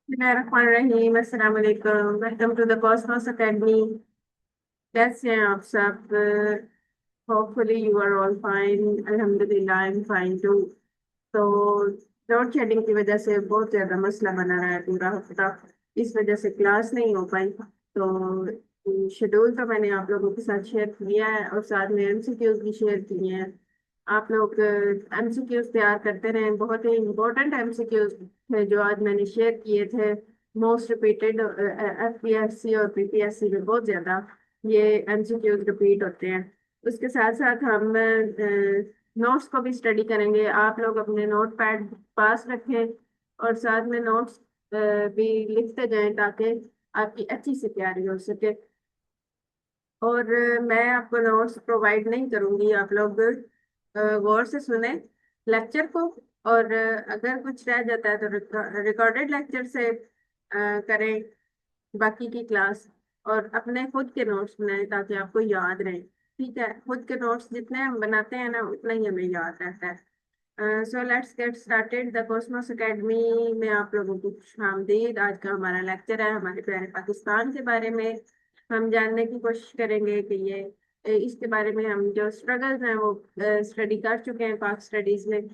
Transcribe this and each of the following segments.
बिस्मिल्लाहिर्रहमानिर्रहीम। अस्सलाम वालेकुम। Welcome to the Cosmos Academy. कैसे हैं आप सब? Hopefully you are all fine. अल्हम्दुलिल्लाह आई एम फाइन टू। तो लोड शेडिंग की वजह से बहुत ज्यादा मसला बना रहा है पूरा हफ्ता। इस वजह से क्लास नहीं हो पाई। तो शेड्यूल तो मैंने आप लोगों के साथ शेयर किया है और साथ में एमसीक्यूज भी शेयर किए हैं। आप लोग एमसीक्यूज तैयार करते रहे। बहुत ही इंपॉर्टेंट एमसीक्यूज थे जो आज मैंने शेयर किए थे। मोस्ट रिपीटेड एफपीएससी और पीपीएससी में बहुत ज्यादा ये एमसीक्यूज रिपीट होते हैं। उसके साथ साथ हम नोट्स को भी स्टडी करेंगे। आप लोग अपने नोट पैड पास रखें और साथ में नोट्स भी लिखते जाएं ताकि आपकी अच्छी से तैयारी हो सके। और मैं आपको नोट्स प्रोवाइड नहीं करूंगी। आप लोग गौर से सुने लेक्चर को। और अगर कुछ रह जाता है तो रिकॉर्डेड लेक्चर से करें बाकी की क्लास। और अपने खुद के नोट्स बनाएं ताकि आपको याद रहे। ठीक है, खुद के नोट्स जितने हम बनाते हैं ना उतना ही हमें याद रहता है। So let's get started the Cosmos academy में आप लोगों को खुशामदीद। आज का हमारा लेक्चर है हमारे प्यारे पाकिस्तान के बारे में। हम जानने की कोशिश करेंगे कि ये इसके बारे में हम जो स्ट्रगल्स हैं वो स्टडी कर चुके हैं पाक स्टडीज में।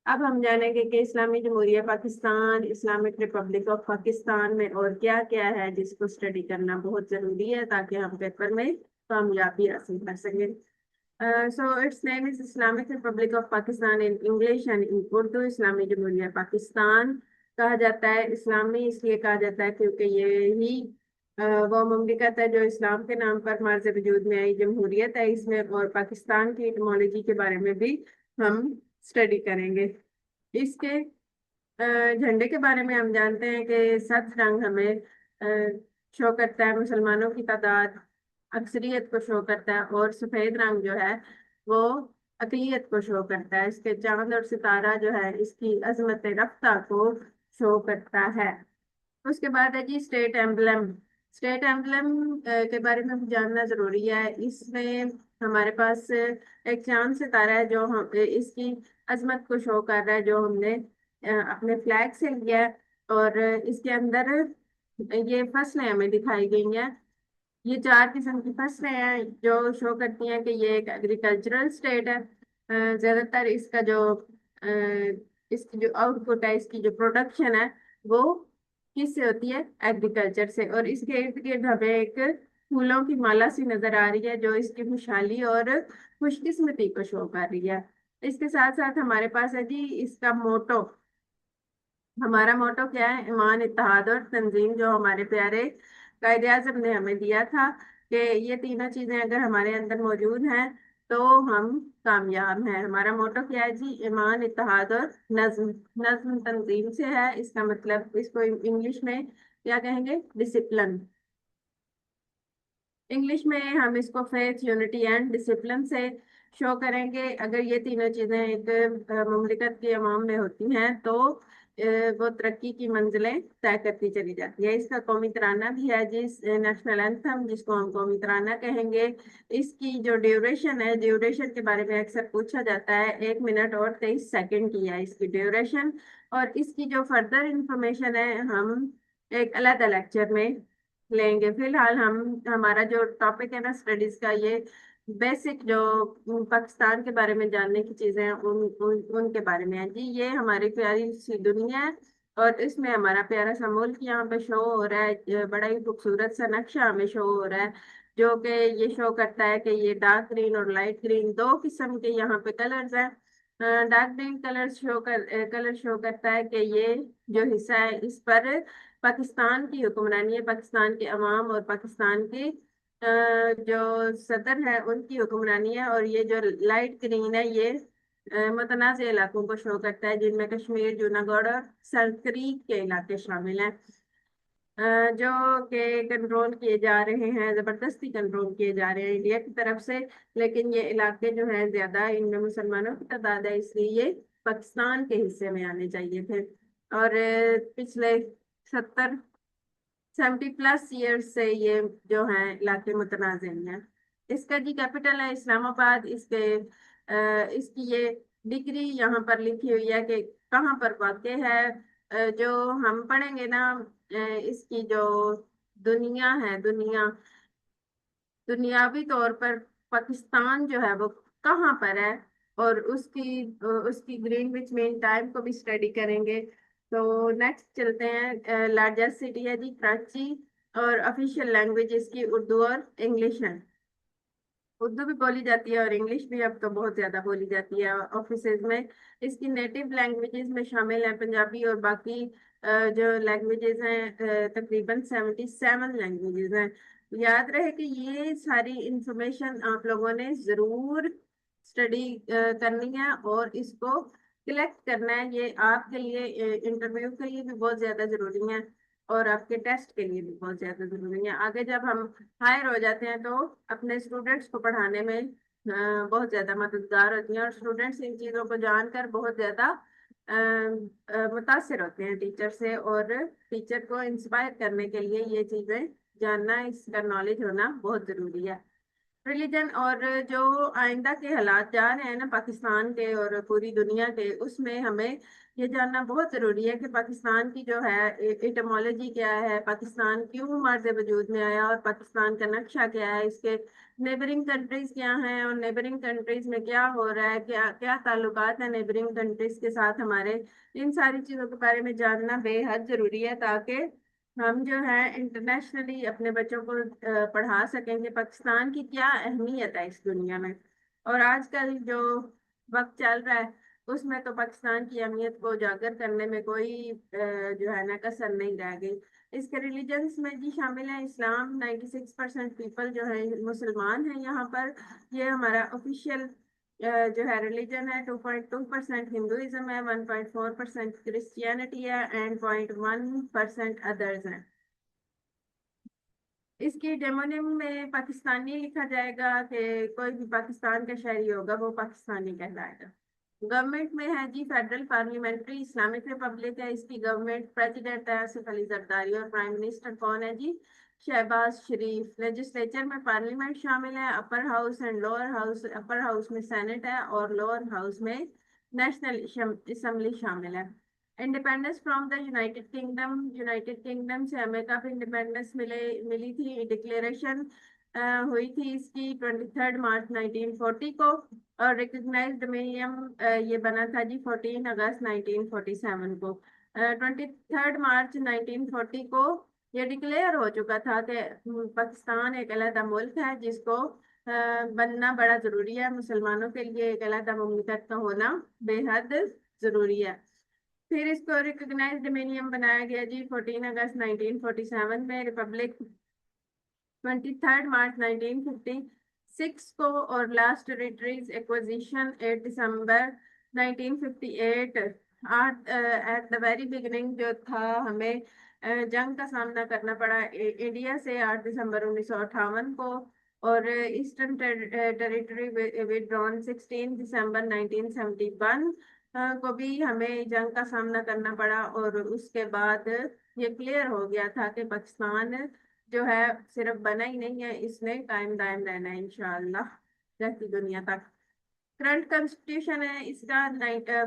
अब हम जानेंगे कि इस्लामी जमहूरिया Pakistan, Islamic republic of Pakistan में और क्या क्या है जिसको स्टडी करना बहुत जरूरी है ताकि हम पेपर में कामयाबी हासिल कर सकें। So its name is Islamic Republic of Pakistan in English and in Urdu। इस्लामी जमहूरिया पाकिस्तान कहा जाता है। इस्लामी इसलिए कहा जाता है क्योंकि ये ही वो मुमलिकत है जो इस्लाम के नाम पर मर्ज वजूद में आई जमहूरियत है इसमें। और पाकिस्तान की इटमोलॉजी के बारे में भी हम स्टडी करेंगे। इसके झंडे के बारे में हम जानते हैं कि 7 रंग हमें शो करता है मुसलमानों की तादाद अक्सरियत को शो करता है। और सफेद रंग जो है वो अकलियत को शो करता है। इसके चांद और सितारा जो है इसकी अजमत रफ्ता को शो करता है। उसके बाद है जी स्टेट एम्बलम। स्टेट एम्बलम के बारे में भी जानना जरूरी है। इसमें हमारे पास एक चांद सितारा है जो हम इसकी अजमत को शो कर रहा है जो हमने अपने फ्लैग से लिया है। और इसके अंदर ये फसलें हमें दिखाई गई हैं। ये 4 किस्म की फसलें हैं जो शो करती हैं कि ये एक एग्रीकल्चरल स्टेट है। ज्यादातर इसका जो इसकी जो आउटपुट है इसकी जो प्रोडक्शन है वो किससे होती है? एग्रीकल्चर से। और इसके इर्द गिर्द हमें एक फूलों की माला सी नजर आ रही है जो इसकी खुशहाली और खुशकिस्मती को शो कर रही है। इसके साथ साथ हमारे पास है जी इसका मोटो। हमारा मोटो क्या है? ईमान, इत्तेहाद और तंजीम। जो हमारे प्यारे कायदे आजम ने हमें दिया था कि ये तीनों चीजें अगर हमारे अंदर मौजूद हैं तो हम कामयाब हैं। हमारा मोटो क्या है जी? ईमान, इत्तेहाद और नज्म। नज्म तंजीम से है। इसका मतलब इसको इंग्लिश में क्या कहेंगे? डिसिप्लिन। इंग्लिश में हम इसको फेथ, यूनिटी एंड डिसिप्लिन से शो करेंगे। अगर ये तीनों चीजें एक मुमलिकत के अवाम में होती हैं तो वो तरक्की की मंजिलें तय करती चली जाती है। इसका कौमी तराना भी है जिस नेशनल एंथम जिसको हम कौमी तराना कहेंगे। इसकी जो ड्यूरेशन है, ड्यूरेशन के बारे में अक्सर पूछा जाता है। 1 मिनट और 23 सेकंड की है इसकी ड्यूरेशन। और इसकी जो फर्दर इंफॉर्मेशन है हम एक अलग लेक्चर में लेंगे। फिलहाल हम हमारा जो टॉपिक है ना स्टडीज का, ये बेसिक जो पाकिस्तान के बारे में जानने की चीजें हैं उनके बारे में है जी। ये हमारी प्यारी सी दुनिया है और इसमें हमारा प्यारा सा मुल्क यहाँ पे शो हो रहा है। बड़ा ही खूबसूरत सा नक्शा हमें शो हो रहा है जो कि ये शो करता है कि ये डार्क ग्रीन और लाइट ग्रीन 2 किस्म के यहाँ पे कलर्स हैं। डार्क ग्रीन कलर शो करता है कि ये जो हिस्सा है इस पर पाकिस्तान की हुक्मरानी है, पाकिस्तान के अवाम और पाकिस्तान के जो सदर है उनकी हुक्मरानी है। और ये जो लाइट ग्रीन है ये मुतनाज़ इलाकों को शो करता है जिनमें कश्मीर, जूनागढ़ और सल्करीक के इलाके शामिल हैं जो कि कंट्रोल किए जा रहे हैं, जबरदस्ती कंट्रोल किए जा रहे हैं इंडिया की तरफ से। लेकिन ये इलाके जो हैं ज्यादा इनमें मुसलमानों की तादाद है इसलिए ये पाकिस्तान के हिस्से में आने चाहिए थे। और पिछले 70+ ईयर्स से ये जो है इलाके मुतनाज़ हैं। इसका जी कैपिटल है इस्लामाबाद। इसकी ये डिग्री यहाँ पर लिखी हुई है कि कहाँ पर वाक़ है। जो हम पढ़ेंगे ना, इसकी जो दुनिया है, दुनियावी तौर पर पाकिस्तान जो है वो कहाँ पर है, और उसकी ग्रीनविच मीन टाइम को भी स्टडी करेंगे। तो नेक्स्ट चलते हैं। लार्जेस्ट सिटी है जी कराची, और ऑफिशियल लैंग्वेज इसकी उर्दू और इंग्लिश है। उर्दू भी बोली जाती है और इंग्लिश भी अब तो बहुत ज्यादा बोली जाती है ऑफिसेज में। इसकी नेटिव लैंग्वेजेस में शामिल है पंजाबी, और बाकी जो लैंग्वेजेस हैं, तकरीबन 77 लैंग्वेजेस हैं। याद रहे कि ये सारी इंफॉर्मेशन आप लोगों ने जरूर स्टडी करनी है और इसको कलेक्ट करना है। ये आपके लिए इंटरव्यू के लिए भी बहुत ज्यादा जरूरी है, और आपके टेस्ट के लिए भी बहुत ज्यादा जरूरी है। आगे जब हम हायर हो जाते हैं तो अपने स्टूडेंट्स को पढ़ाने में बहुत ज्यादा मददगार होती हैं, और स्टूडेंट्स इन चीज़ों को जानकर बहुत ज्यादा मुतासिर होते हैं टीचर से, और टीचर को इंस्पायर करने के लिए ये चीज़ें जानना, इसका नॉलेज होना बहुत जरूरी है। रिलीजन और जो आइंदा के हालात जा रहे हैं ना पाकिस्तान के और पूरी दुनिया के, उसमें हमें ये जानना बहुत जरूरी है कि पाकिस्तान की जो है इटमोलॉजी क्या है, पाकिस्तान क्यों मर्ज वजूद में आया, और पाकिस्तान का नक्शा क्या है, इसके नेबरिंग कंट्रीज क्या हैं, और नेबरिंग कंट्रीज में क्या हो रहा है, क्या क्या ताल्लुकात है नेबरिंग कंट्रीज के साथ हमारे। इन सारी चीजों के बारे में जानना बेहद जरूरी है, ताकि हम जो है इंटरनेशनली अपने बच्चों को पढ़ा सकेंगे पाकिस्तान की क्या अहमियत है इस दुनिया में। और आजकल जो वक्त चल रहा है उसमें तो पाकिस्तान की अहमियत को उजागर करने में कोई जो है ना कसर नहीं रह गई। इसके रिलीजन्स में जी शामिल है इस्लाम, 96% पीपल जो है मुसलमान हैं यहाँ पर। ये हमारा ऑफिशियल जो है रिलीजन है। 2.2% हिंदुइज्म है, 1.4% क्रिश्चियनिटी है, एंड 0.1% अदर्स हैं। इसकी डेमोनिम में पाकिस्तानी लिखा जाएगा कि कोई भी पाकिस्तान का शहरी होगा वो पाकिस्तानी कहलाएगा। गवर्नमेंट में है जी फेडरल पार्लियामेंट्री इस्लामिक रिपब्लिक है। इसकी गवर्नमेंट प्रेसिडेंट है आसिफ अली जरदारी, और प्राइम मिनिस्टर कौन है जी? शहबाज शरीफ। लेजिस्लेचर में पार्लियामेंट शामिल है, upper house and lower house. Upper house में सेनेट है और लोअर हाउस में नेशनल असेंबली शामिल है। Independence from the United kingdom, United kingdom से हमें कब इंडिपेंडेंस मिली थी? डिक्लेरेशन हुई थी इसकी 23 मार्च 1940 को, और रिकग्नाइज्ड डोमिनियन ये बना था जी 14 अगस्त 1947 को। 23 मार्च 1940 को ये डिक्लेयर हो चुका था कि पाकिस्तान एक अलग मुल्क है, जिसको बनना बड़ा जरूरी है। मुसलमानों के लिए एक अलग मुमलिकत का होना बेहद जरूरी है। फिर इसको रिकग्नाइज्ड डोमिनियन बनाया गया जी 14 अगस्त 1947 में। रिपब्लिक 23 मार्च 1956 को, और last territories acquisition 8 December 1958। At the very beginning जो था हमें जंग का सामना करना पड़ा इंडिया से 8 दिसंबर 1958 को, और ईस्टर्न टेरिटरी विड्रॉन 16 दिसंबर 1971 को भी हमें जंग का सामना करना पड़ा। और उसके बाद ये क्लियर हो गया था कि पाकिस्तान जो है सिर्फ बना ही नहीं है, इसने कायम दायम रहना है इंशाअल्लाह रहती दुनिया तक। करंट कॉन्स्टिट्यूशन है इसका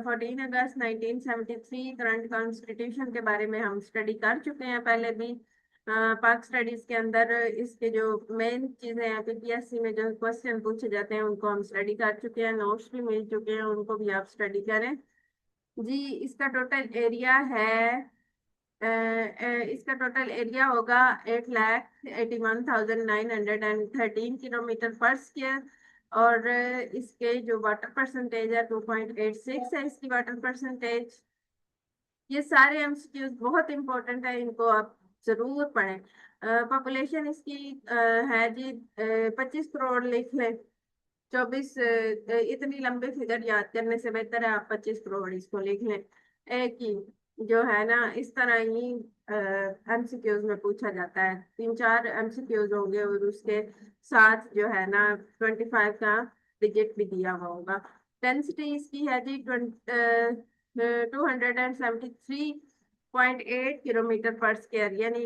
14 अगस्त 1973। करंट कॉन्स्टिट्यूशन के बारे में हम स्टडी कर चुके हैं पहले भी। पाक स्टडीज के अंदर इसके जो मेन चीजें हैं, पीपीएससी में जो क्वेश्चन पूछे जाते हैं उनको हम स्टडी कर चुके हैं, नोट्स भी मिल चुके हैं, उनको भी आप स्टडी करें जी। इसका टोटल एरिया है इसका टोटल एरिया होगा 8,81,913 किलोमीटर पर स्क्वायर। और इसके जो वाटर परसेंटेज है 2.86 है इसकी वाटर परसेंटेज। ये सारे एमसीक्यूज बहुत इंपॉर्टेंट है, इनको आप जरूर पढ़ें। पॉपुलेशन इसकी है जी 25 करोड़ लिख लें। 24 इतनी लंबी फिगर याद करने से बेहतर है आप 25 करोड़ इसको लिख लें। एक ही जो है ना, इस तरह ही एमसीक्यूज में पूछा जाता है। 3-4 एमसीक्यूज होंगे और उसके साथ जो है ना 25 का डिजिट भी दिया हुआ होगा। डेंसिटी इसकी है जी 273.8 किलोमीटर पर स्क्वायर, यानी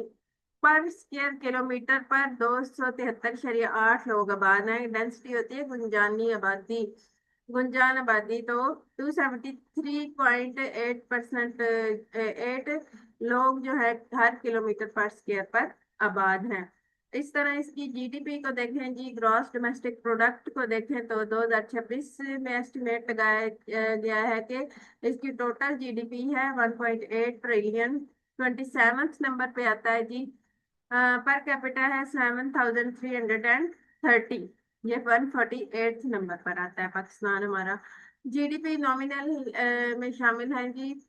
पर स्क्वायर किलोमीटर पर 273.8 लोग आबाद हैं। डेंसिटी होती है गुंजानी आबादी। गुंजान आबादी तो 273.8% 8 लोग जो है हर किलोमीटर पर स्क्वायर पर आबाद हैं। इस तरह इसकी जीडीपी को देखें जी, ग्रॉस डोमेस्टिक प्रोडक्ट को देखें तो 2026 में एस्टिमेट लगाया गया है कि इसकी टोटल जीडीपी है 1.8 ट्रिलियन। 27 नंबर पे आता है जी। पर कैपिटा है 7,330। ये 148 नंबर पर आता है पाकिस्तान हमारा। जीडीपी नॉमिनल में शामिल है जी।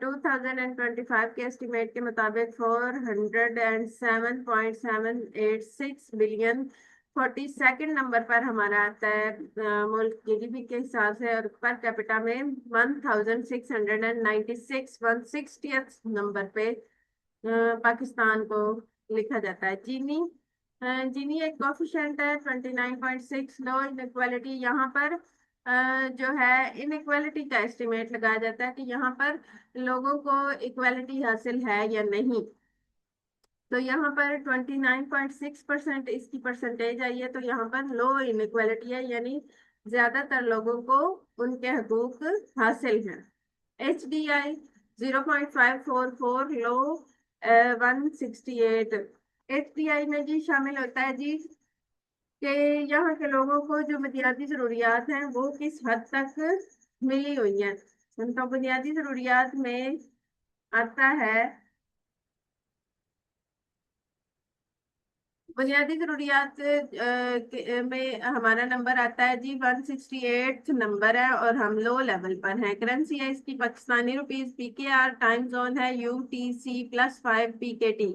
2025 के एस्टिमेट के मुताबिक 407.786 बिलियन। 42nd नंबर पर हमारा आता है मुल्क जीडीपी के हिसाब से, और पर कैपिटा में 1,696। 160th नंबर पे पाकिस्तान को लिखा जाता है। जीनी एक कोफिशिएंट है 29.6। लो इनइक्वालिटी, यहाँ पर जो है इनइक्वालिटी का एस्टिमेट लगाया जाता है कि यहाँ पर लोगों को इक्वालिटी हासिल है या नहीं। तो यहाँ पर 29.6% इसकी परसेंटेज आई है, तो यहाँ पर लो इनइक्वालिटी है, यानी ज्यादातर लोगों को उनके हकूक हासिल हैं। HDI 0.544, लो 168। HDI में जी शामिल होता है जी कि यहाँ के लोगों को जो बुनियादी जरूरियात हैं वो किस हद तक मिली हुई हैं। उनका बुनियादी जरूरियात में आता है, बुनियादी जरूरियात में हमारा नंबर आता है जी 168 नंबर है, और हम लो लेवल पर हैं। करेंसी है इसकी Pakistani rupees. PKR time zone है UTC+5 PKT।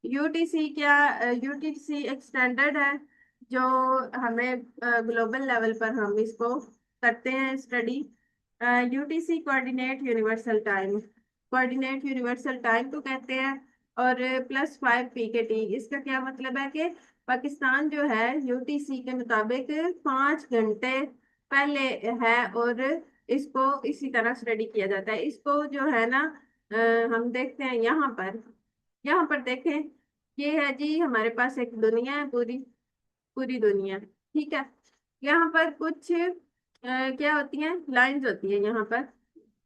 यूटीसी क्या? यूटीसी एक स्टैंडर्ड है जो हमें ग्लोबल लेवल पर हम इसको करते हैं study. UTC coordinate universal time को कहते हैं। और +5 PKT, इसका क्या मतलब है कि पाकिस्तान जो है यूटीसी के मुताबिक 5 घंटे पहले है, और इसको इसी तरह स्टडी किया जाता है। इसको जो है ना हम देखते हैं यहाँ पर देखें। ये है जी हमारे पास एक दुनिया है, पूरी पूरी दुनिया, ठीक है। यहाँ पर कुछ क्या होती हैं, लाइंस होती हैं यहाँ पर,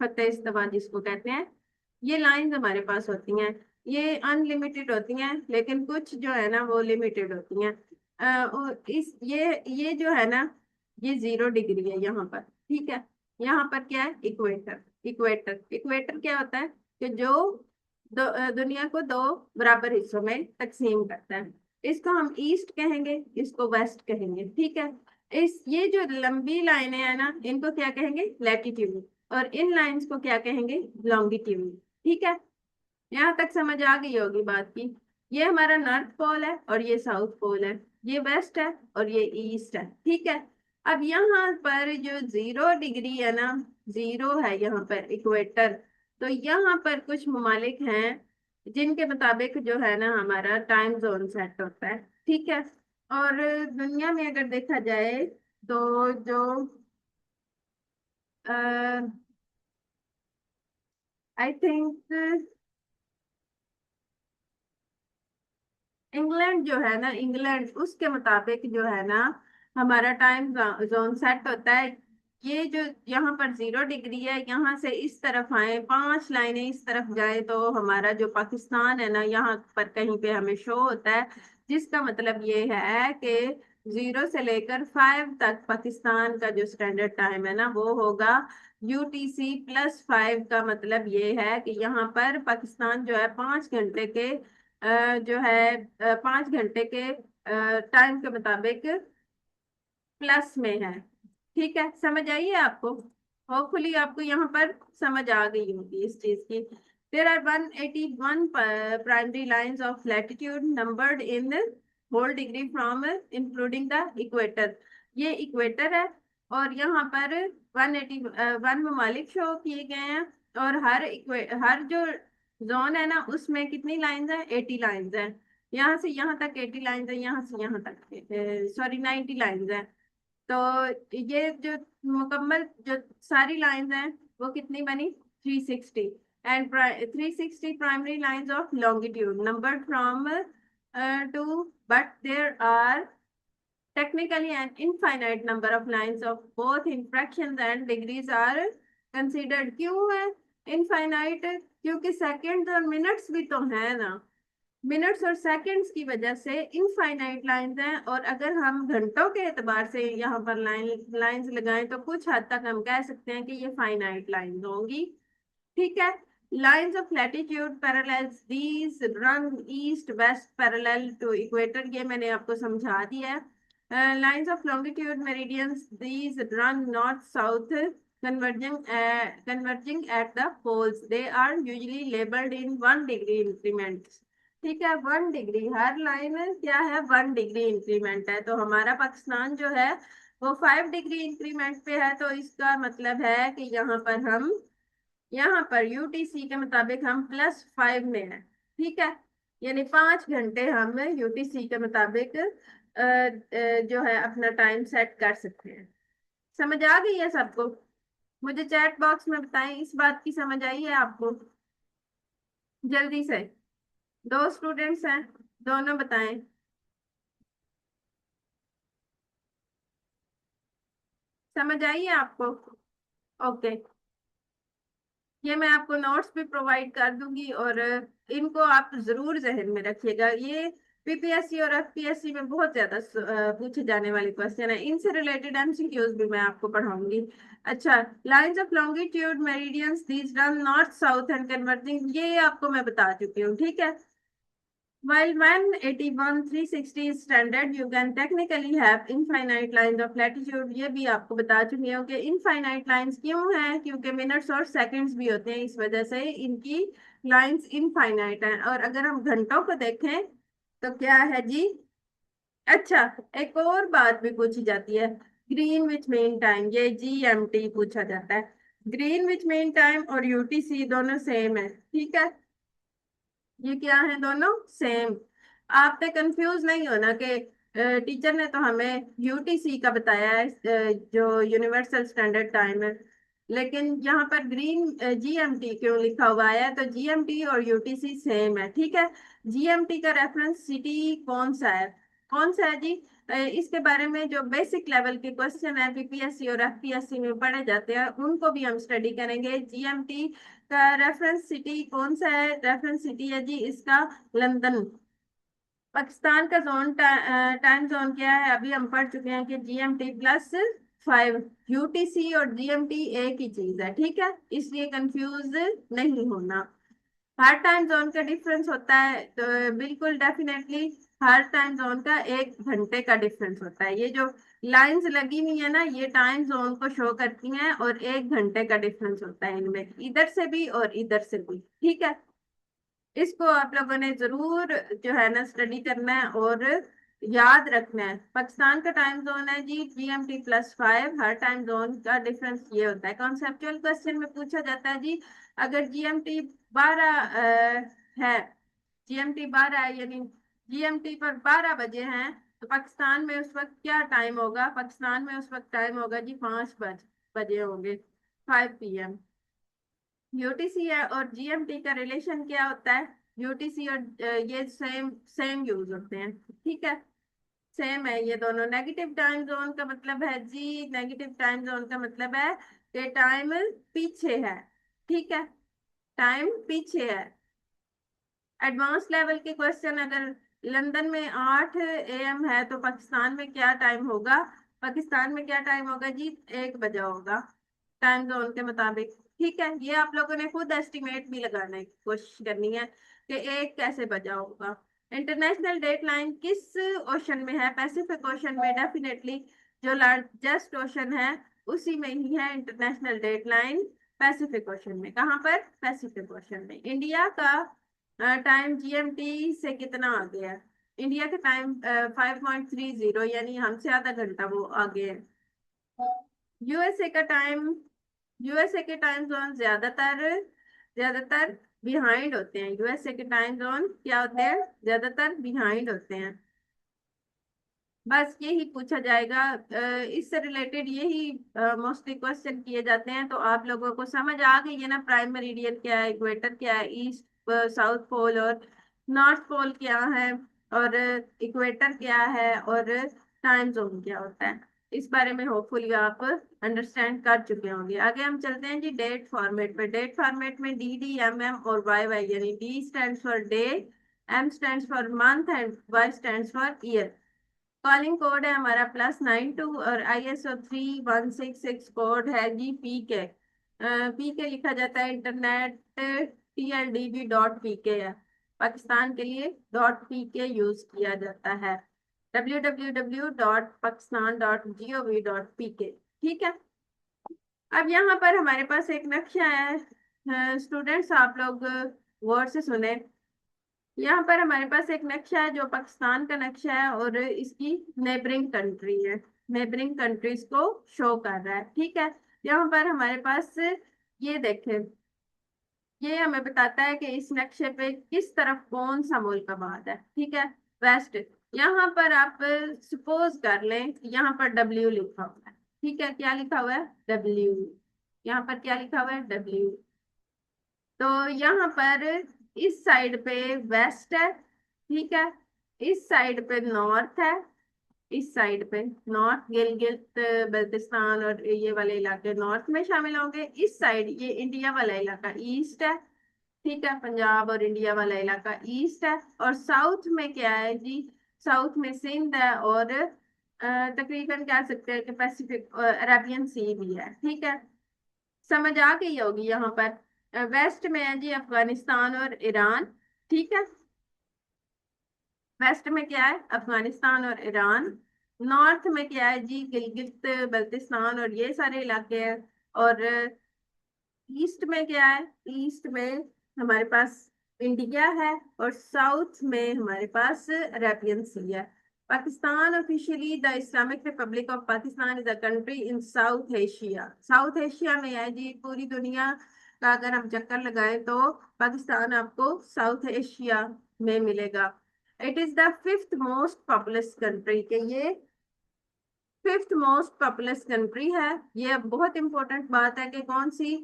फतह इस्तीवा जिसको कहते हैं। ये लाइंस हमारे पास होती हैं, ये अनलिमिटेड होती हैं, लेकिन कुछ जो है ना वो लिमिटेड होती हैं। और इस ये जो है ना, ये 0 डिग्री है यहाँ पर, ठीक है। यहाँ पर क्या है, इक्वेटर। इक्वेटर क्या होता है कि जो दुनिया को दो बराबर हिस्सों में तकसीम करता है। इसको हम ईस्ट कहेंगे, इसको वेस्ट कहेंगे, ठीक है। इस ये जो लंबी लाइनें हैं ना, इनको क्या कहेंगे, लैटिट्यूड। और इन लाइंस को क्या कहेंगे, लॉन्गिट्यूड, ठीक है। यहाँ तक समझ आ गई होगी बात की। ये हमारा नॉर्थ पोल है और ये साउथ पोल है, ये वेस्ट है और ये ईस्ट है, ठीक है। अब यहाँ पर जो 0 डिग्री है ना, जीरो है यहाँ पर इक्वेटर। तो यहाँ पर कुछ ममालिक हैं जिनके मुताबिक जो है ना हमारा टाइम जोन सेट होता है, ठीक है। और दुनिया में अगर देखा जाए तो जो आई थिंक इंग्लैंड जो है ना, इंग्लैंड उसके मुताबिक जो है ना हमारा टाइम जोन सेट होता है। ये जो यहाँ पर 0 डिग्री है, यहाँ से इस तरफ आए 5 लाइनें इस तरफ जाए तो हमारा जो पाकिस्तान है ना, यहाँ पर कहीं पे हमें शो होता है, जिसका मतलब ये है कि 0 से लेकर 5 तक पाकिस्तान का जो स्टैंडर्ड टाइम है ना वो होगा UTC+5। का मतलब ये है कि यहाँ पर पाकिस्तान जो है 5 घंटे के जो है 5 घंटे के टाइम के मुताबिक प्लस में है, ठीक है। समझ आइए आपको, होपफुली आपको यहाँ पर समझ आ गई होगी इस चीज की। There are 181 primary lines of latitude numbered in whole degree from including the equator. ये इक्वेटर है, और यहाँ पर 181 ममालिक शो किए गए हैं। और हर जो जोन है ना उसमें कितनी लाइंस हैं, 80 लाइंस हैं। यहाँ से यहाँ तक 80 लाइंस है, यहाँ से यहाँ तक सॉरी 90 लाइंस है। तो ये जो मुकम्मल जो सारी लाइंस हैं वो कितनी बनी, 360। And 360 primary lines of longitude number from to, but there are Technically, an infinite number of lines of both in fractions and degrees are considered. क्यों है इनफाइनाइट? क्योंकि सेकंड्स और मिनट्स भी तो है ना, मिनट्स और सेकंड्स की वजह से इनफाइनाइट लाइंस हैं। और अगर हम घंटों के एतबार से यहाँ पर लाइंस लगाएं तो कुछ हद तक हम कह सकते हैं कि ये फाइनाइट लाइंस होंगी। ठीक है। Lines of latitude parallels these run east west parallel to equator, ये मैंने आपको समझा दिया है। Lines of longitude meridians these run north south converging at the poles. They are usually labeled in 1 degree increments. ठीक है, 1 डिग्री, हर line क्या है, 1 डिग्री इंक्रीमेंट है। तो हमारा पाकिस्तान जो है वो 5 डिग्री इंक्रीमेंट पे है। तो इसका मतलब है कि यहाँ पर यूटीसी के मुताबिक हम +5 में है। ठीक है, यानी 5 घंटे हम यूटीसी के मुताबिक जो है अपना टाइम सेट कर सकते हैं। समझ आ गई है सबको? मुझे चैट बॉक्स में बताएं इस बात की समझ आई है आपको, जल्दी से। 2 स्टूडेंट्स हैं, दोनों बताएं। समझ आई है आपको? ओके। ये मैं आपको नोट्स भी प्रोवाइड कर दूंगी और इनको आप जरूर जहन में रखिएगा। ये पीपीएससी और एफपीएससी में बहुत ज्यादा पूछे जाने वाले क्वेश्चन है, इनसे रिलेटेड एमसीक्यूज भी मैं आपको पढ़ाऊंगी। अच्छा, lines of longitude meridians these run north south and converging, ये आपको मैं बता चुकी हूँ। ठीक है। While 181 360 is standard, you can technically have infinite lines of latitude. ये भी आपको बता चुकी हूँ कि infinite lines क्यों हैं, क्योंकि मिनट्स और सेकंड्स भी होते हैं, इस वजह से इनकी लाइंस इनफाइनाइट हैं। और अगर हम घंटों को देखें तो क्या है जी? अच्छा, एक और बात भी पूछी जाती है, ग्रीन विच मीन टाइम, ये जीएमटी पूछा जाता है। ग्रीन विच मीन टाइम और यूटीसी दोनों सेम है। ठीक है, ये क्या है, दोनों सेम। आपने कंफ्यूज नहीं होना कि टीचर ने तो हमें यूटीसी का बताया है, जो यूनिवर्सल स्टैंडर्ड टाइम है, लेकिन यहाँ पर ग्रीन जीएमटी क्यों लिखा हुआ है? तो जीएमटी और यूटीसी सेम है। ठीक है। जीएमटी का रेफरेंस सिटी कौन सा है? कौन सा है जी? इसके बारे में जो बेसिक लेवल के क्वेश्चन है पीपीएससी और एफपीएससी में पढ़े जाते हैं उनको भी हम स्टडी करेंगे। जीएमटी का रेफरेंस सिटी कौन सा है? रेफरेंस सिटी है जी इसका लंदन। पाकिस्तान का टाइम जोन क्या है? अभी हम पढ़ चुके हैं कि GMT+5। यूटीसी और जीएमटी एक ही चीज है। ठीक है, इसलिए कंफ्यूज नहीं होना। हर टाइम जोन का डिफरेंस होता है, तो बिल्कुल डेफिनेटली हर टाइम जोन का 1 घंटे का डिफरेंस होता है। ये जो लाइंस लगी हुई है ना, ये टाइम जोन को शो करती हैं और 1 घंटे का डिफरेंस होता है इनमें, इधर से भी और इधर से भी। ठीक है, इसको आप लोगों ने जरूर जो है ना स्टडी करना है और याद रखना है। पाकिस्तान का टाइम जोन है जी GMT+5। हर टाइम जोन का डिफरेंस ये होता है। कॉन्सेप्चुअल क्वेश्चन में पूछा जाता है जी, अगर GMT 12 है, GMT 12 है, यानी GMT पर 12 बजे हैं, तो पाकिस्तान में उस वक्त क्या टाइम होगा? पाकिस्तान में उस वक्त टाइम होगा जी 5 बजे होंगे, 5 PM। यूटीसी है और जीएमटी का रिलेशन क्या होता है? यूटीसी और ये सेम सेम यूज होते हैं। ठीक है, सेम है ये दोनों। नेगेटिव टाइम जोन का मतलब है जी, नेगेटिव टाइम जोन का मतलब है कि टाइम पीछे है। ठीक है, टाइम पीछे है। एडवांस लेवल के क्वेश्चन, अगर लंदन में 8 AM है तो पाकिस्तान में क्या टाइम होगा? पाकिस्तान में क्या टाइम होगा जी? 1 बजे होगा टाइम जोन के मुताबिक। ठीक है, ये आप लोगों ने खुद एस्टिमेट भी लगाने की कोशिश करनी है कि 1 कैसे बजा होगा। इंटरनेशनल डेट लाइन किस ओशन में है? पैसिफिक ओशन में डेफिनेटली। जो लार्जेस्ट ओशन है उसी में ही है international date line, Pacific Ocean में। कहाँ पर? पैसिफिक ओशन में। इंडिया का टाइम जीएमटी से कितना आगे है? इंडिया का टाइम 5.30, यानी हमसे आधा घंटा वो आगे है। यूएसए का टाइम, यूएसए के टाइम जोन ज्यादातर ज्यादातर बिहाइंड होते हैं। यूएसए के टाइम जोन क्या होते हैं? ज्यादातर बिहाइंड होते हैं। बस यही पूछा जाएगा, इससे रिलेटेड यही मोस्टली क्वेश्चन किए जाते हैं। तो आप लोगों को समझ आ गई है ना, प्राइम मेरिडियन क्या है, इक्वेटर क्या है, ईस्ट साउथ पोल और नॉर्थ पोल क्या है, और इक्वेटर क्या है, और टाइम जोन क्या होता है, इस बारे में होपफुली आप अंडरस्टैंड कर चुके होंगे। आगे हम चलते हैं जी डेट फॉर्मेट पे। डेट फॉर्मेट में डी डी एम एम और वाई वाई, यानी D stands for day, M stands for month and Y stands for year. Calling code है हमारा +92 और ISO 3166 कोड है जी पी के। पी के लिखा जाता है इंटरनेट TLDB.PK है, पाकिस्तान के लिए .PK यूज किया जाता है, www.pakistan.gov.pk। ठीक है। अब यहाँ पर हमारे पास एक नक्शा है, स्टूडेंट्स आप लोग गौर से सुने। यहाँ पर हमारे पास एक नक्शा है जो पाकिस्तान का नक्शा है और इसकी नेबरिंग कंट्री है, नेबरिंग कंट्रीज को शो कर रहा है। ठीक है। यहाँ पर हमारे पास ये देखें, ये हमें बताता है कि इस नक्शे पे किस तरफ कौन सा मुल्क आबाद है। ठीक है। वेस्ट। यहाँ पर आप सपोज कर लें कि यहाँ पर डब्ल्यू लिखा हुआ है। ठीक है। क्या लिखा हुआ है? डब्ल्यू। यहाँ पर क्या लिखा हुआ है? डब्ल्यू। तो यहाँ पर इस साइड पे वेस्ट है। ठीक है। इस साइड पे नॉर्थ है, इस साइड पे नॉर्थ, गिलगित बल्तिस्तान और ये वाले इलाके नॉर्थ में शामिल होंगे। इस साइड ये इंडिया वाला इलाका ईस्ट है। ठीक है। पंजाब और इंडिया वाला इलाका ईस्ट है। और साउथ में क्या है जी? साउथ में सिंध है और तकरीबन कह सकते हैं कि पैसिफिक अरेबियन सी भी है। ठीक है। समझ आ गई होगी यहाँ पर। वेस्ट में है जी अफगानिस्तान और ईरान। ठीक है। वेस्ट में क्या है? अफगानिस्तान और ईरान। नॉर्थ में क्या है जी? गिलगित बल्तिस्तान और ये सारे इलाके हैं। और ईस्ट में क्या है? ईस्ट में हमारे पास इंडिया है और साउथ में हमारे पास अरेबियन सी है। Pakistan officially the Islamic republic of Pakistan is a country in south Asia. South Asia में है जी, पूरी दुनिया का अगर हम चक्कर लगाएं तो पाकिस्तान आपको साउथ एशिया में मिलेगा। It is the fifth most populous country के ये फिफ्थ मोस्ट पॉपुलस कंट्री है। ये अब बहुत इंपॉर्टेंट बात है कि कौन से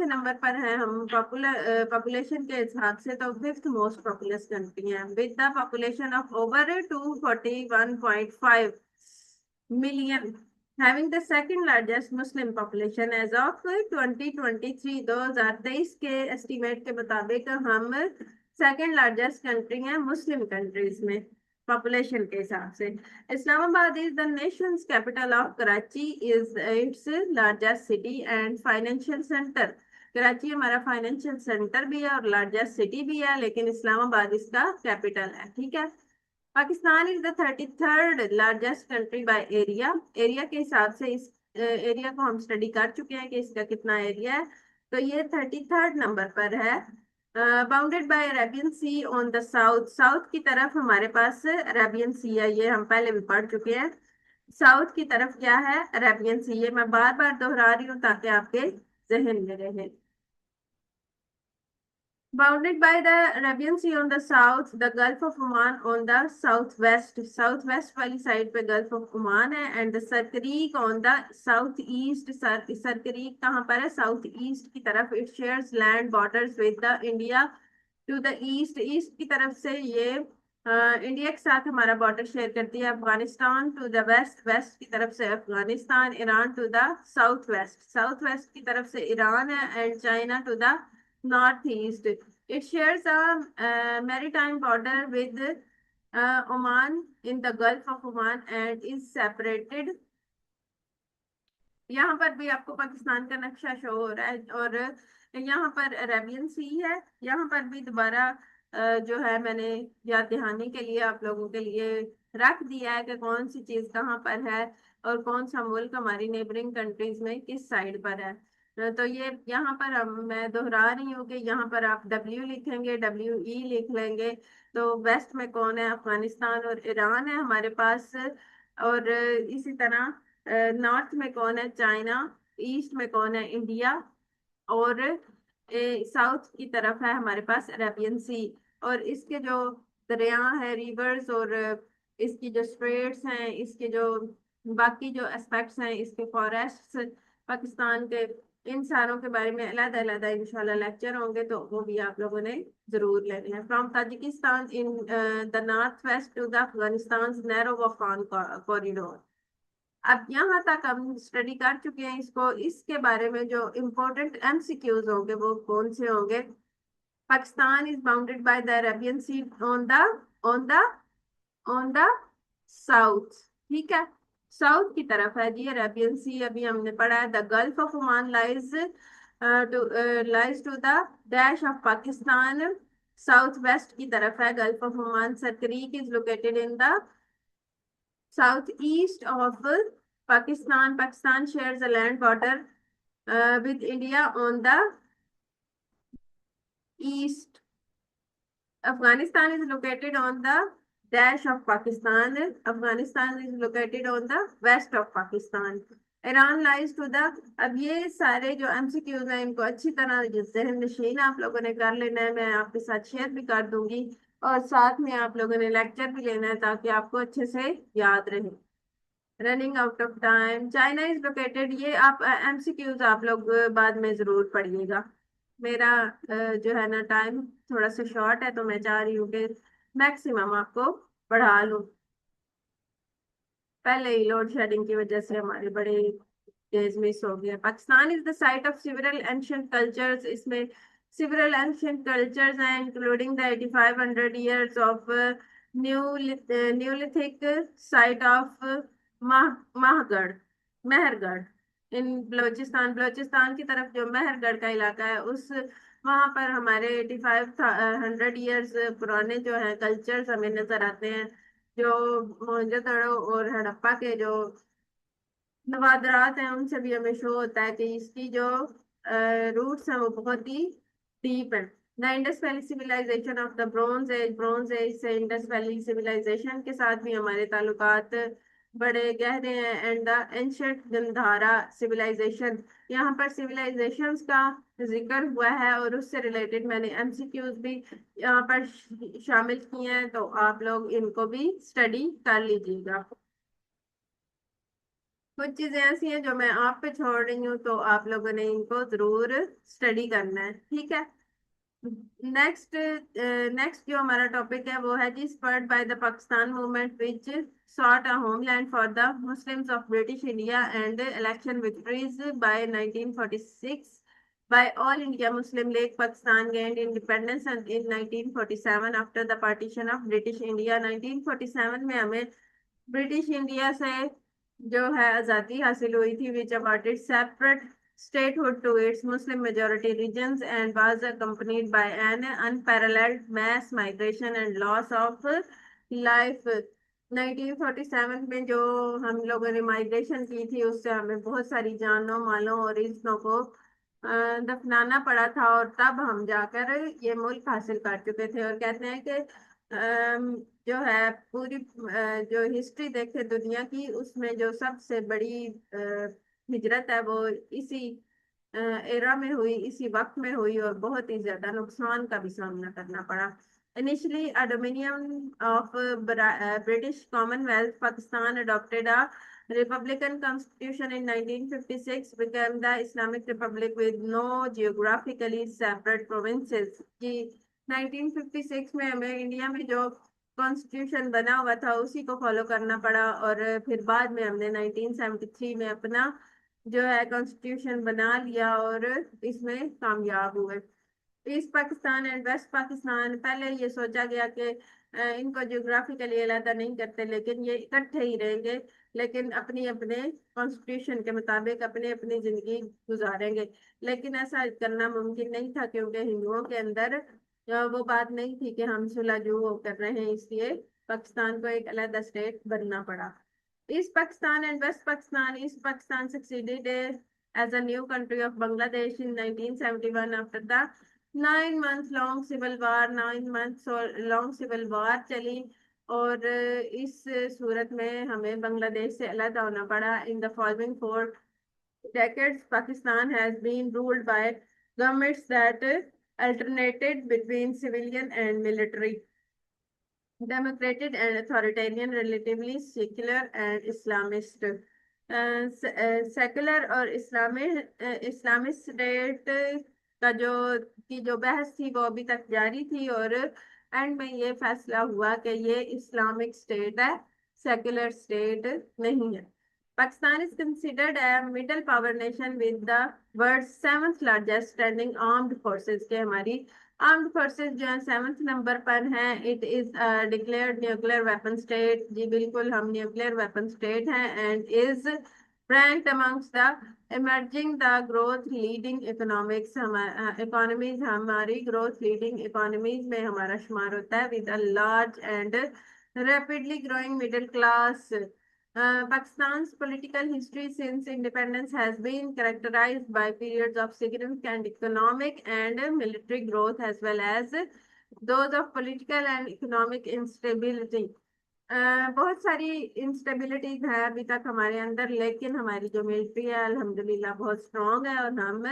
नंबर पर है हम पॉपुलेशन के हिसाब से, तो फिफ्थ मोस्ट पॉपुलस कंट्री है with the population of over 241.5 million, having the second largest Muslim population as of 2023। 2023 के एस्टिमेट के मुताबिक हम सेकंड लार्जेस्ट कंट्री हैं मुस्लिम कंट्रीज में पॉपुलेशन के हिसाब से। Islamabad is the nation's capital of Karachi is its largest city and financial center। Karachi हमारा फाइनेंशियल सेंटर भी है और लार्जेस्ट सिटी भी है, लेकिन इस्लामाबाद इसका कैपिटल है। ठीक है। Pakistan is the 33rd largest country by area. Area के हिसाब से इस एरिया को हम स्टडी कर चुके हैं कि इसका कितना एरिया है। तो ये 33rd नंबर पर है। Bounded by Arabian Sea on the south. South की तरफ हमारे पास अरेबियन सी है, ये हम पहले भी पढ़ चुके हैं। साउथ की तरफ क्या है? अरेबियन सी। ये मैं बार बार दोहरा रही हूँ ताकि आपके जहन में रहे। Bounded by the Arabian Sea on the south, the Gulf of Oman on the southwest, southwest वाली साइड पे Gulf of Oman है, and the Sir Creek on the southeast। Sir Creek कहाँ पर है? साउथ ईस्ट की तरफ। It shares land borders with the India to the east। East की तरफ से ये इंडिया के साथ हमारा बॉर्डर शेयर करती है। Afghanistan to the west, west की तरफ से Afghanistan. Iran to the south west, south west की तरफ से ईरान है। And China to the northeast। It shares a maritime border with Oman in the Gulf of Oman and is separated। यहाँ पर भी आपको पाकिस्तान का नक्शा शो हो रहा है और यहाँ पर अरेबियन सी है। यहाँ पर भी दोबारा जो है मैंने याद दहानी के लिए आप लोगों के लिए रख दिया है कि कौन सी चीज कहाँ पर है और कौन सा मुल्क हमारी नेबरिंग कंट्रीज में किस साइड पर है। तो ये यहाँ पर मैं दोहरा रही हूँ कि यहाँ पर आप डब्ल्यू लिखेंगे, WE लिख लेंगे। तो वेस्ट में कौन है? अफगानिस्तान और ईरान है हमारे पास। और इसी तरह नॉर्थ में कौन है? चाइना। ईस्ट में कौन है? इंडिया। और साउथ की तरफ है हमारे पास अरेबियन सी। और इसके जो दरिया है, रिवर्स, और इसकी जो स्ट्रेट्स हैं, इसके जो बाकी जो एस्पेक्ट्स हैं, इसके फॉरेस्ट पाकिस्तान के इन सारों के बारे में अलग अलग इंशाल्लाह लेक्चर होंगे, तो वो भी आप लोगों ने जरूर लेने हैं। From Tajikistan in the north west to the Afghanistan narrow Afghan corridor. अब यहाँ तक हम स्टडी कर चुके हैं इसको। इसके बारे में जो इम्पोर्टेंट एमसीक्यूज होंगे वो कौन से होंगे? Pakistan is bounded by the Arabian Sea on the on the south. ठीक है, साउथ की तरफ है जी अरेबियन सी, अभी हमने पढ़ा है। The Gulf of Oman lies to the dash of Pakistan, south west की तरफ है Gulf of Oman. Sir Creek is located in the south east of Pakistan. Pakistan shares a land border with India on the east. Afghanistan is located on the dash of Pakistan. Afghanistan is located on the west of Pakistan. Iran lies to the. अब ये सारे जो MCQs हैं इनको अच्छी तरह जहन नशीन आप लोगों ने कर लेना है, मैं आपके साथ शेयर भी कर दूंगी, और साथ में आप लोगों ने लेक्चर भी लेना है ताकि आपको अच्छे से याद रहे। Running out of time. China is located, ये आप एमसीक्यूज आप लोग बाद में जरूर पढ़िएगा। मेरा जो है ना टाइम थोड़ा सा शॉर्ट है, तो मैं चाह रही हूँ कि मैक्सिमम आपको पढ़ा लूँ। पहले ही लोड शेडिंग की वजह से हमारे बड़े डेज मिस हो गए। Pakistan is the site of several ancient cultures. इसमें सिवरल एंशियंट कल्चर्स हैं including the 8500 years of neolithic site of Mehrgarh Mehrgarh in Balochistan. Balochistan की तरफ जो मेहरगढ़ का इलाका है उस वहां पर हमारे 8500 ईयर्स पुराने जो है कल्चर्स हमें नजर आते हैं। जो मोहनजोदड़ो और हड़प्पा के जो नवादरात हैं उनसे भी हमें शो होता है कि इसकी जो रूट्स हैं वो बहुत ही डीप है। The Indus Valley civilization of the bronze age से इंडस वैली सिविलाइजेशन के साथ भी हमारे ताल्लुकात बड़े गहरे हैं। And the ancient Gandhara civilization, यहाँ पर सिविलाइजेशंस का जिक्र हुआ है और उससे रिलेटेड मैंने एमसीक्यूज भी यहाँ पर शामिल किए हैं, तो आप लोग इनको भी स्टडी कर लीजिएगा। कुछ चीजें ऐसी हैं जो मैं आप पे छोड़ रही हूँ, तो आप लोगों ने इनको जरूर स्टडी करना है, ठीक है। नेक्स्ट नेक्स्ट जो हमारा टॉपिक है वो है जी spurred by the Pakistan movement which sought a homeland for the Muslims of British India and election victories by 1946 by all India Muslim League. Pakistan gained independence in 1947 after the partition of British India. 1947 में हमें British India से जो है आज़ादी हासिल हुई थी, which awarded separate statehood to its Muslim majority regions and was accompanied by an unparalleled mass migration and loss of life. 1947 में जो हम लोगों ने माइग्रेशन की थी उससे हमें बहुत सारी जानों मालों और रिश्तों को दफनाना पड़ा था, और तब हम जाकर ये मुल्क हासिल कर चुके थे। और कहते हैं कि जो है पूरी जो हिस्ट्री देखे दुनिया की उसमें जो सबसे बड़ी हिजरत है वो इसी एरा में हुई, इसी वक्त में हुई, और बहुत ही ज्यादा नुकसान का भी सामना करना पड़ा। Initially a dominion of British Commonwealth, Pakistan adopted a republican constitution in 1956, became the Islamic Republic with no geographically separate provinces। कि 1956 में हमें इंडिया में जो कॉन्स्टिट्यूशन बना हुआ था उसी को फॉलो करना पड़ा, और फिर बाद में हमने 1973 में अपना जो है कॉन्स्टिट्यूशन बना लिया और इसमें कामयाब हुए। East Pakistan and West Pakistan, पहले ये सोचा गया कि इनको ज्योग्राफिकली अलग नहीं करते लेकिन ये इकट्ठे ही रहेंगे, लेकिन अपनी अपने कॉन्स्टिट्यूशन के मुताबिक अपनी अपनी जिंदगी गुजारेंगे। लेकिन ऐसा करना मुमकिन नहीं था क्योंकि हिंदुओं के अंदर वो बात नहीं थी कि हम सुलह जो कर रहे हैं, इसलिए पाकिस्तान को एक अलग स्टेट बनना पड़ा। East Pakistan and West Pakistan. East Pakistan succeeded as a new country of Bangladesh in 1971 after the 9 month long civil war। 9 months और लॉन्ग सिविल वार चली, और इस सूरत में हमें बांग्लादेश से अलग होना पड़ा। In the following 4 decades Pakistan has been ruled by governments that alternated between civilian and military, democratic and authoritarian, relatively secular and Islamist। Secular और इस्लामिक स्टेट का जो बहस थी वो अभी तक जारी थी, और एंड में ये फैसला हुआ कि ये इस्लामिक स्टेट है, सेकुलर स्टेट नहीं है। Pakistan is considered a middle power nation with the world seventh largest standing armed forces, के हमारी आर्म्ड फोर्सेस जो है सेवंथ नंबर पर हैं। It is declared nuclear weapon state, जी बिल्कुल हम न्यूक्लियर वेपन स्टेट हैं, and is ranked amongst the emerging the growth leading economics, economies, हमारी growth leading economies में हमारा शुमार होता है, with a large and rapidly growing middle class. Pakistan's political history since independence has been characterized by periods of significant economic and military growth, as well as those of political and economic instability. बहुत सारी इंस्टेबिलिटीज है अभी तक हमारे अंदर, लेकिन हमारी जो मिलिट्री है अल्हम्दुलिल्लाह बहुत स्ट्रांग है, और हम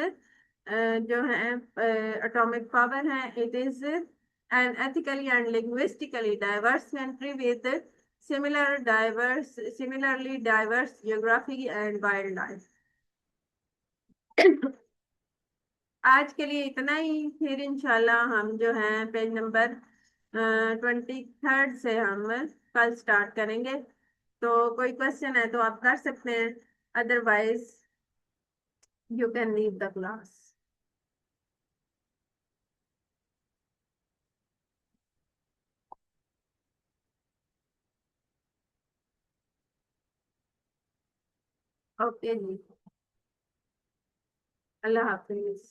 जो है एटॉमिक पावर है। It is an ethically and linguistically diverse country with similarly diverse geography and wild life. आज के लिए इतना ही, फिर इंशाल्लाह हम जो है पेज नंबर 23 से हम कल स्टार्ट करेंगे। तो कोई क्वेश्चन है तो आप कर सकते हैं, otherwise you can leave the class. Okay जी, अल्लाह हाफिज।